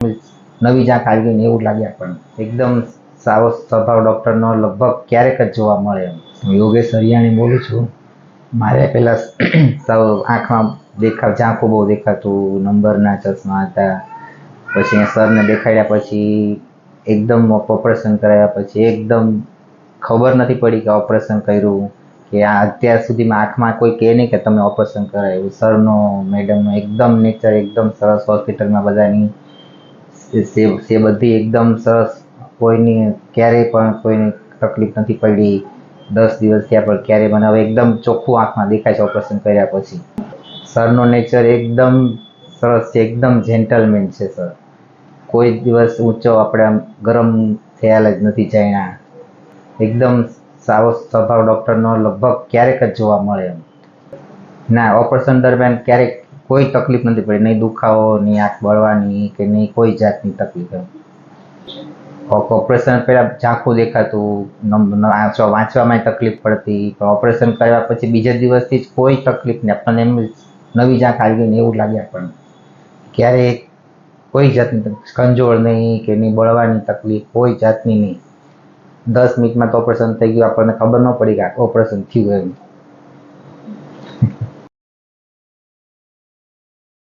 નવી જાંક આવી ગઈ ને એવું લાગે આપણને. એકદમ સારો સ્વભાવ ડૉક્ટરનો લગભગ ક્યારેક જ જોવા મળે એમ. હું યોગેશ હરિયાણી બોલું છું. મારે પહેલાં સાવ આંખમાં ઝાંખું બહુ દેખાતું, નંબરના ચશ્મા હતા. પછી સરને દેખાડ્યા પછી એકદમ ઓપરેશન કરાવ્યા પછી એકદમ ખબર નથી પડી કે ઓપરેશન કર્યું કે આ અત્યાર સુધીમાં આંખમાં કોઈ કહે નહીં કે તમે ઓપરેશન કરાવ્યું. સરનો મેડમનો એકદમ નેચર એકદમ સરસ, હોસ્પિટલમાં બધાની સે બધી એકદમ સરસ, કોઈની ક્યારેય પણ કોઈની તકલીફ નથી પડી. 10 દિવસ થયા પણ ક્યારેય મને હવે એકદમ ચોખ્ખું આંખમાં દેખાય છે ઓપરેશન કર્યા પછી. સરનો નેચર એકદમ સરસ છે, એકદમ જેન્ટલમેન છે સર. કોઈ દિવસ ઊંચો આપણે આમ ગરમ ખ્યાલ જ નથી જાણ્યા. એકદમ સારો સ્વભાવ ડૉક્ટરનો લગભગ ક્યારેક જ જોવા મળે એમ. ના, ઓપરેશન દરમિયાન ક્યારેક કોઈ તકલીફ નથી પડી, નહીં દુખાવો, નહીં આંખ બળવાની કે નહીં કોઈ જાતની તકલીફ એમ. ઓપરેશન પહેલાં ઝાંખું દેખાતું, વાંચવામાં તકલીફ પડતી, પણ ઓપરેશન કર્યા પછી બીજા દિવસથી જ કોઈ તકલીફ નહીં. આપણને એમ નવી જાંક આવી ગઈ ને એવું લાગે આપણને. ક્યારેય કોઈ જાતની ખંજોળ નહીં કે નહીં બળવાની તકલીફ, કોઈ જાતની નહીં. 10 મિનિટમાં તો ઓપરેશન થઈ ગયું, આપણને ખબર ન પડી કે ઓપરેશન થયું એમ.